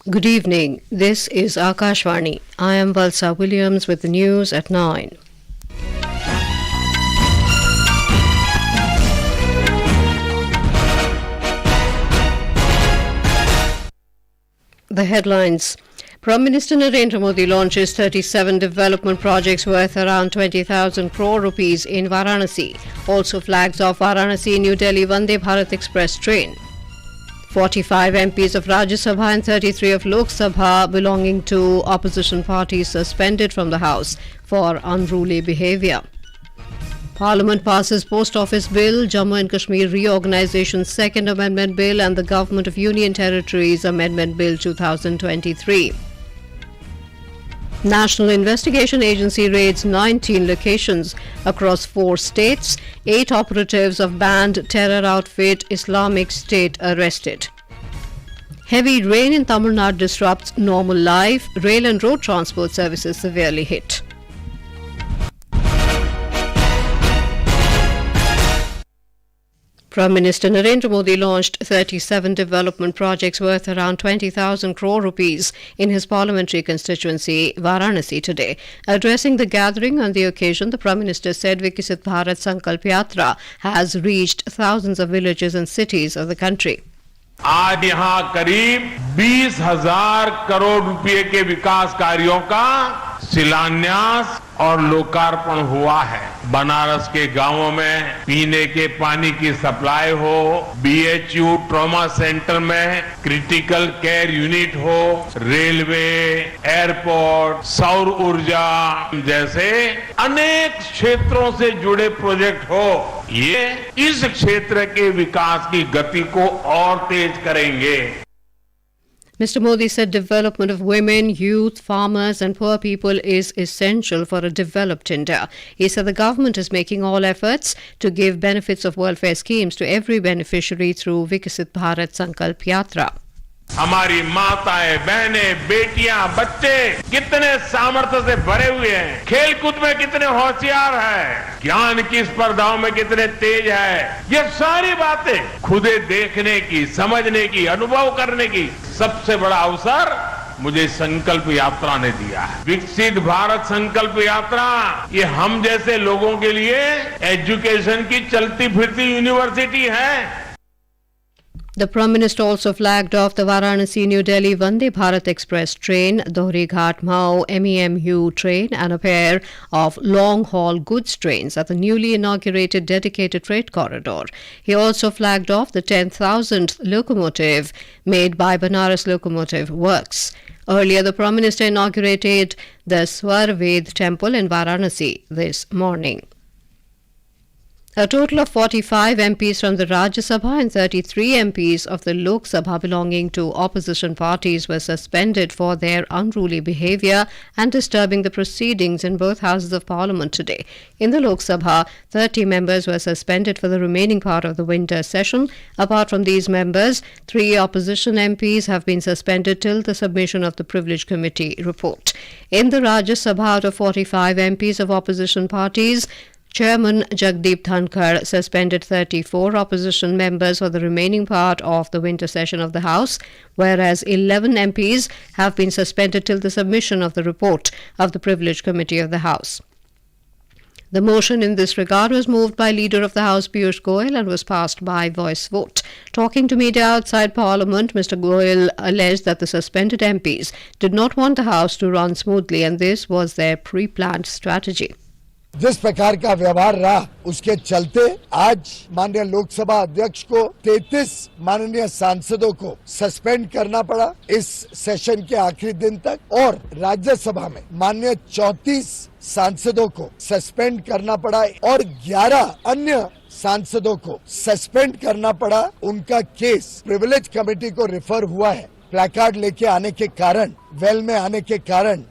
Good evening. This is Akashvani. I am Valsa Williams with the news at 9. The headlines. Prime Minister Narendra Modi launches 37 development projects worth around 20,000 crore rupees in Varanasi. Also flags off Varanasi-New Delhi Vande Bharat Express train. 45 MPs of Rajya Sabha and 33 of Lok Sabha belonging to opposition parties suspended from the House for unruly behaviour. Parliament passes Post Office Bill, Jammu and Kashmir Reorganisation Second Amendment Bill and the Government of Union Territories Amendment Bill 2023. National Investigation Agency raids 19 locations across 4 states. 8 operatives of banned terror outfit Islamic State arrested. Heavy rain in Tamil Nadu disrupts normal life. Rail and road transport services severely hit. Prime Minister Narendra Modi launched 37 development projects worth around 20,000 crore rupees in his parliamentary constituency, Varanasi, today. Addressing the gathering on the occasion, the Prime Minister said Viksit Bharat Sankalp Yatra has reached thousands of villages and cities of the country. आज यहाँ करीब 20,000 करोड़ रुपए के विकास कार्यों का शिलान्यास और लोकार्पण हुआ है। बनारस के गांवों में पीने के पानी की सप्लाई हो, बीएचयू ट्रॉमा सेंटर में क्रिटिकल केयर यूनिट हो, रेलवे, एयरपोर्ट, सौर ऊर्जा जैसे अनेक क्षेत्रों से जुड़े प्रोजेक्ट हो, ये इस क्षेत्र के विकास की गति को और तेज करेंगे। Mr. Modi said development of women, youth, farmers and poor people is essential for a developed India. He said the government is making all efforts to give benefits of welfare schemes to every beneficiary through Viksit Bharat Sankalp Yatra. हमारी माताएं, बहनें, बेटियां, बच्चे कितने सामर्थ्य से भरे हुए हैं, खेल कूद में कितने होशियार हैं, ज्ञान की स्पर्धाओं में कितने तेज हैं, ये सारी बातें खुदे देखने की, समझने की, अनुभव करने की सबसे बड़ा अवसर मुझे संकल्प यात्रा ने दिया है। विकसित भारत संकल्प यात्रा ये हम जैसे लोगों के लिए एजुकेशन की चलती फिरती यूनिवर्सिटी है। The Prime Minister also flagged off the Varanasi-New Delhi Vande Bharat Express train, Dohri Ghat Mao MEMU train and a pair of long-haul goods trains at the newly inaugurated dedicated freight corridor. He also flagged off the 10,000th locomotive made by Banaras Locomotive Works. Earlier, the Prime Minister inaugurated the Swarved Temple in Varanasi this morning. A total of 45 MPs from the Rajya Sabha and 33 MPs of the Lok Sabha belonging to opposition parties were suspended for their unruly behaviour and disturbing the proceedings in both houses of parliament today. In the Lok Sabha, 30 members were suspended for the remaining part of the winter session. Apart from these members, 3 opposition MPs have been suspended till the submission of the Privilege Committee report. In the Rajya Sabha, out of 45 MPs of opposition parties, Chairman Jagdeep Dhankar suspended 34 opposition members for the remaining part of the winter session of the House, whereas 11 MPs have been suspended till the submission of the report of the Privilege Committee of the House. The motion in this regard was moved by Leader of the House Piyush Goyal and was passed by voice vote. Talking to media outside Parliament, Mr. Goyal alleged that the suspended MPs did not want the House to run smoothly and this was their pre-planned strategy. जिस प्रकार का व्यवहार रहा उसके चलते आज माननीय लोकसभा अध्यक्ष को 33 माननीय सांसदों को सस्पेंड करना पड़ा इस सेशन के आखिरी दिन तक और राज्यसभा में माननीय 34 सांसदों को सस्पेंड करना पड़ा और 11 अन्य सांसदों को सस्पेंड करना पड़ा। उनका केस प्रिविलेज कमेटी को रेफर हुआ है प्लैकार्ड लेके आने के कारण, वेल में आने के कारण।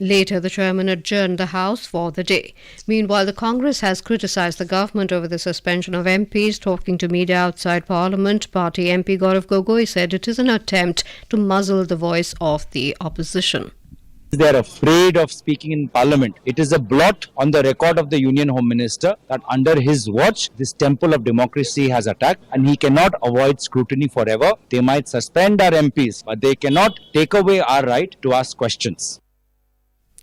Later, the chairman adjourned the House for the day. Meanwhile, the Congress has criticised the government over the suspension of MPs. Talking to media outside Parliament, party MP Gaurav Gogoi said it is an attempt to muzzle the voice of the opposition. They are afraid of speaking in Parliament. It is a blot on the record of the Union Home Minister that under his watch, this temple of democracy has attacked and he cannot avoid scrutiny forever. They might suspend our MPs, but they cannot take away our right to ask questions.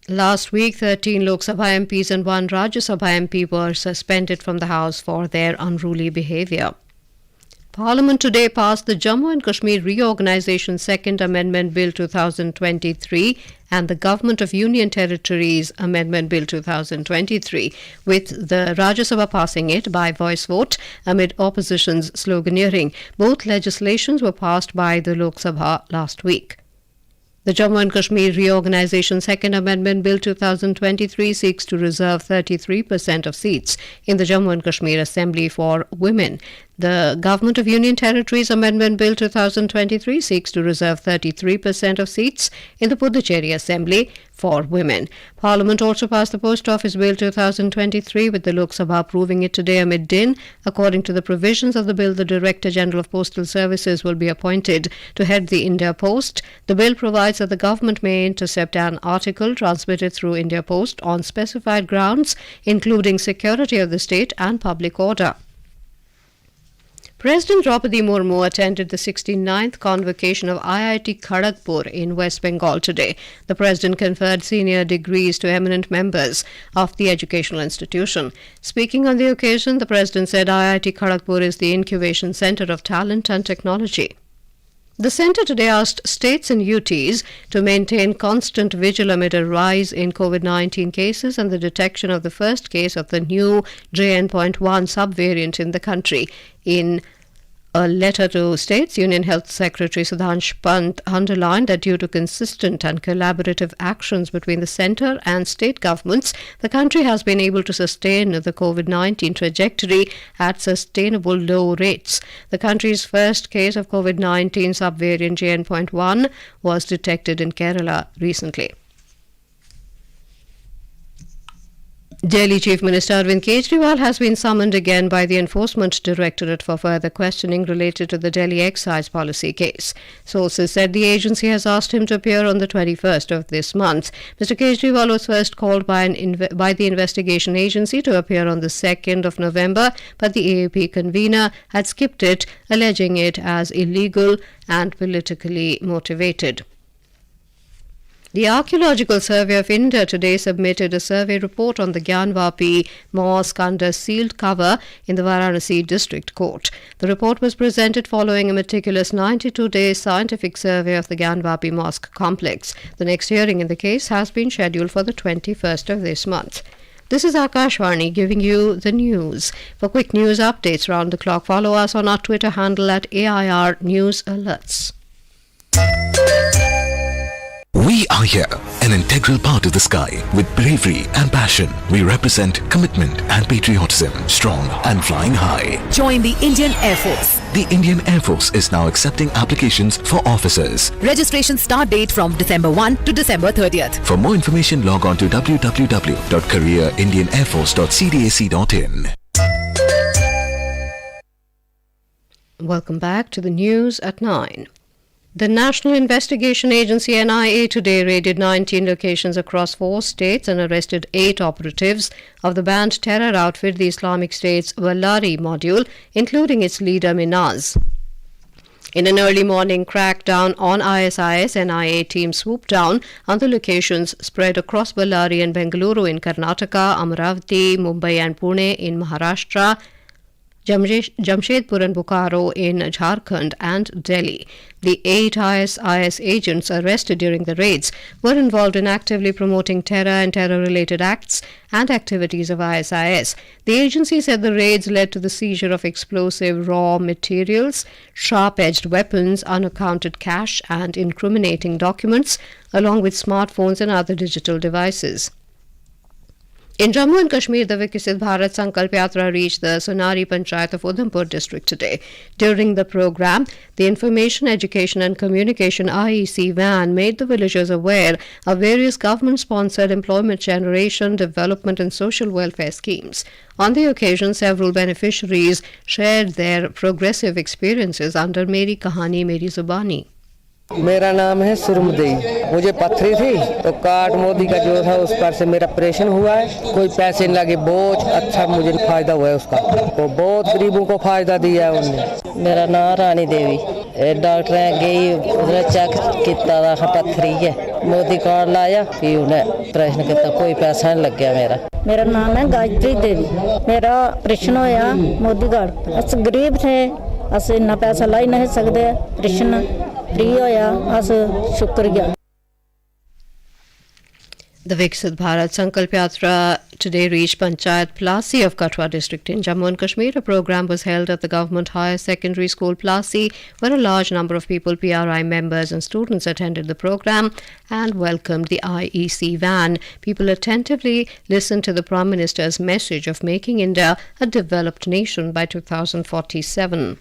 Last week, 13 Lok Sabha MPs and 1 Rajya Sabha MP were suspended from the House for their unruly behaviour. Parliament today passed the Jammu and Kashmir Reorganisation Second Amendment Bill 2023 and the Government of Union Territories Amendment Bill 2023, with the Rajya Sabha passing it by voice vote amid opposition's sloganeering. Both legislations were passed by the Lok Sabha last week. The Jammu and Kashmir Reorganisation Second Amendment Bill 2023 seeks to reserve 33% of seats in the Jammu and Kashmir Assembly for women. The Government of Union Territories Amendment Bill 2023 seeks to reserve 33% of seats in the Puducherry Assembly for women. Parliament also passed the Post Office Bill 2023, with the Lok Sabha approving it today amid din. According to the provisions of the bill, the Director General of Postal Services will be appointed to head the India Post. The bill provides that the government may intercept an article transmitted through India Post on specified grounds, including security of the state and public order. President Draupadi Murmu attended the 69th convocation of IIT Kharagpur in West Bengal today. The president conferred senior degrees to eminent members of the educational institution. Speaking on the occasion, the president said IIT Kharagpur is the incubation center of talent and technology. The centre today asked states and UTs to maintain constant vigil amid a rise in COVID-19 cases and the detection of the first case of the new JN.1 subvariant in the country. In a letter to states, Union Health Secretary Sudhanshu Pant underlined that due to consistent and collaborative actions between the centre and state governments, the country has been able to sustain the COVID-19 trajectory at sustainable low rates. The country's first case of COVID-19 subvariant JN.1 was detected in Kerala recently. Delhi Chief Minister Arvind Kejriwal has been summoned again by the Enforcement Directorate for further questioning related to the Delhi excise policy case. Sources said the agency has asked him to appear on the 21st of this month. Mr. Kejriwal was first called by the investigation agency to appear on the 2nd of November, but the AAP convener had skipped it, alleging it as illegal and politically motivated. The Archaeological Survey of India today submitted a survey report on the Gyanvapi Mosque under sealed cover in the Varanasi District Court. The report was presented following a meticulous 92-day scientific survey of the Gyanvapi Mosque complex. The next hearing in the case has been scheduled for the 21st of this month. This is Akashvani giving you the news. For quick news updates round the clock, follow us on our Twitter handle at AIR News Alerts. We are here, an integral part of the sky. With bravery and passion, we represent commitment and patriotism, strong and flying high. Join the Indian Air Force. The Indian Air Force is now accepting applications for officers. Registration start date from December 1 to December 30th. For more information, log on to www.careerindianairforce.cdac.in. Welcome back to the news at 9. The National Investigation Agency NIA today raided 19 locations across 4 states and arrested 8 operatives of the banned terror outfit the Islamic State's Ballari module, including its leader Minaz. In an early morning crackdown on ISIS, NIA team swooped down on the locations spread across Ballari and Bengaluru in Karnataka, Amaravati, Mumbai and Pune in Maharashtra, Jamshedpur and Bokaro in Jharkhand and Delhi. The 8 ISIS agents arrested during the raids were involved in actively promoting terror and terror-related acts and activities of ISIS. The agency said the raids led to the seizure of explosive raw materials, sharp-edged weapons, unaccounted cash and incriminating documents, along with smartphones and other digital devices. In Jammu and Kashmir, the Viksit Bharat Sankalp Yatra reached the Sonari Panchayat of Udhampur district today. During the program, the Information, Education and Communication IEC van made the villagers aware of various government-sponsored employment generation, development and social welfare schemes. On the occasion, several beneficiaries shared their progressive experiences under Meri Kahani Meri Zubani. मेरा नाम है सुरमदेई। मुझे पथरी थी तो card Modi का जो था उस पर से मेरा ऑपरेशन हुआ है। कोई पैसे नहीं लगे, बहुत अच्छा मुझे फायदा हुआ है उसका। तो बहुत गरीबों को फायदा दिया है उन्होंने। मेरा नाम रानी देवी। डॉक्टर गई उधर चेक किया पथरी है, मोदी कार्ड लाया कि उन्हें ऑपरेशन किया, कोई पैसा नहीं लग गया मेरा। मेरा नाम है गायत्री देवी। मेरा ऑपरेशन होया मोदी कार्ड। अस गरीब थे, अस इन्ना पैसा लाई नहीं सकते, ऑपरेशन फ्री होया, अस शुक्रिया। The Viksit Bharat Sankalp Yatra today reached Panchayat Plasi of Katwa district in Jammu and Kashmir. A program was held at the Government Higher Secondary School Plasi, where a large number of people, PRI members and students attended the program and welcomed the IEC van. People attentively listened to the Prime Minister's message of making India a developed nation by 2047.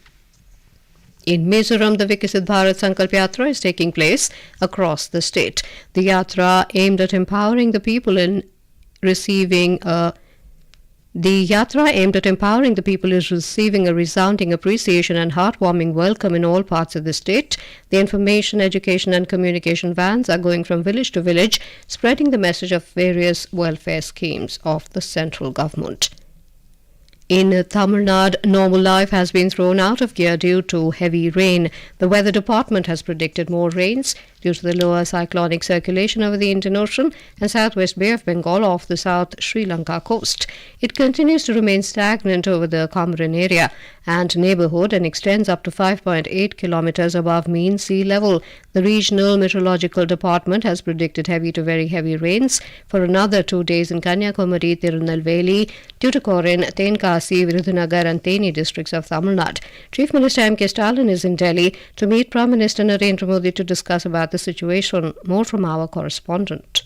In Mizoram, the Viksit Bharat Sankalp Yatra is taking place across the state. The yatra aimed at empowering the people is receiving a resounding appreciation and heartwarming welcome in all parts of the state. The information, education and communication vans are going from village to village, spreading the message of various welfare schemes of the central government. In Tamil Nadu, normal life has been thrown out of gear due to heavy rain. The weather department has predicted more rains due to the lower cyclonic circulation over the Indian Ocean and southwest Bay of Bengal off the South Sri Lanka coast. It continues to remain stagnant over the Comorin area and neighbourhood and extends up to 5.8 kilometres above mean sea level. The regional meteorological department has predicted heavy to very heavy rains for another 2 days in Kanyakumari, Tirunelveli, Tuticorin, Tenkasi, Virudhunagar and Theni districts of Tamil Nadu. Chief Minister M.K. Stalin is in Delhi to meet Prime Minister Narendra Modi to discuss about the situation. More from our correspondent.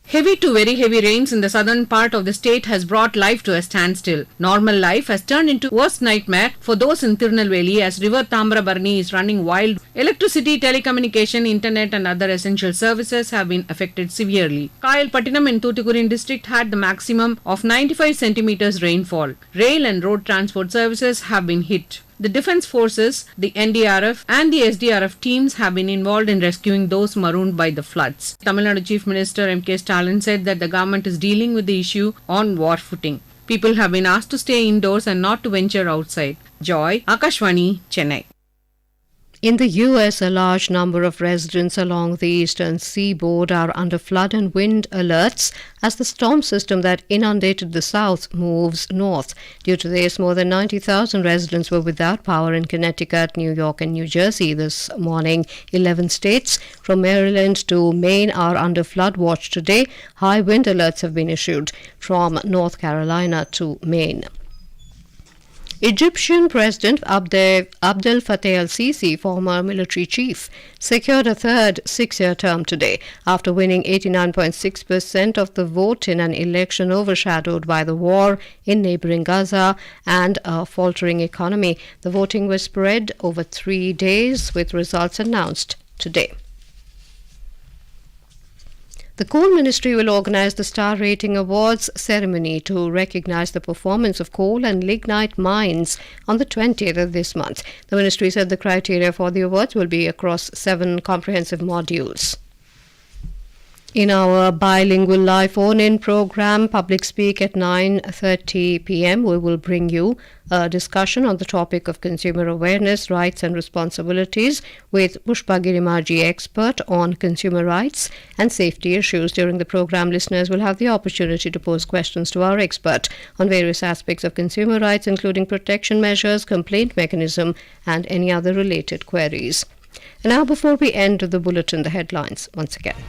Heavy to very heavy rains in the southern part of the state has brought life to a standstill. Normal life has turned into worst nightmare for those in Tirunelveli as River Tambrabarni is running wild. Electricity, telecommunication, internet and other essential services have been affected severely. Kayalpattinam in Tuticorin district had the maximum of 95 centimeters rainfall. Rail and road transport services have been hit. The Defence Forces, the NDRF and the SDRF teams have been involved in rescuing those marooned by the floods. Tamil Nadu Chief Minister M.K. Stalin said that the government is dealing with the issue on war footing. People have been asked to stay indoors and not to venture outside. Joy, Akashvani, Chennai. In the U.S., a large number of residents along the eastern seaboard are under flood and wind alerts as the storm system that inundated the south moves north. Due to this, more than 90,000 residents were without power in Connecticut, New York and New Jersey this morning. 11 states from Maryland to Maine are under flood watch today. High wind alerts have been issued from North Carolina to Maine. Egyptian President Abdel Fattah el-Sisi, former military chief, secured a third 6-year term today after winning 89.6% of the vote in an election overshadowed by the war in neighbouring Gaza and a faltering economy. The voting was spread over 3 days with results announced today. The Coal Ministry will organise the Star Rating Awards ceremony to recognise the performance of coal and lignite mines on the 20th of this month. The Ministry said the criteria for the awards will be across 7 comprehensive modules. In our bilingual live phone-in program, Public Speak at 9:30 p.m., we will bring you a discussion on the topic of consumer awareness, rights and responsibilities with Pushpa Girimaji, expert on consumer rights and safety issues. During the program, listeners will have the opportunity to pose questions to our expert on various aspects of consumer rights, including protection measures, complaint mechanism and any other related queries. And now, before we end the bulletin, the headlines once again.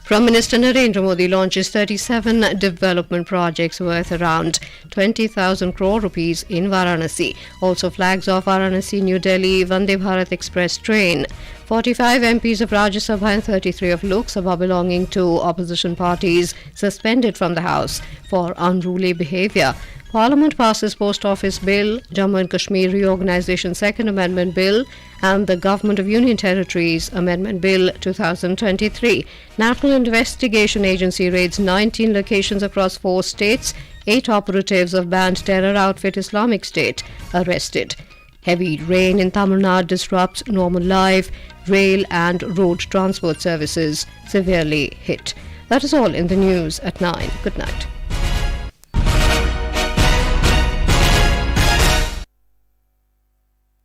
Prime Minister Narendra Modi launches 37 development projects worth around 20,000 crore rupees in Varanasi. Also flags off Varanasi-New Delhi Vande Bharat Express train. 45 MPs of Rajya Sabha and 33 of Lok Sabha belonging to opposition parties suspended from the House for unruly behaviour. Parliament passes Post Office Bill, Jammu and Kashmir Reorganisation Second Amendment Bill and the Government of Union Territories Amendment Bill 2023. National Investigation Agency raids 19 locations across 4 states. 8 operatives of banned terror outfit Islamic State arrested. Heavy rain in Tamil Nadu disrupts normal life. Rail and road transport services severely hit. That is all in the news at 9. Good night.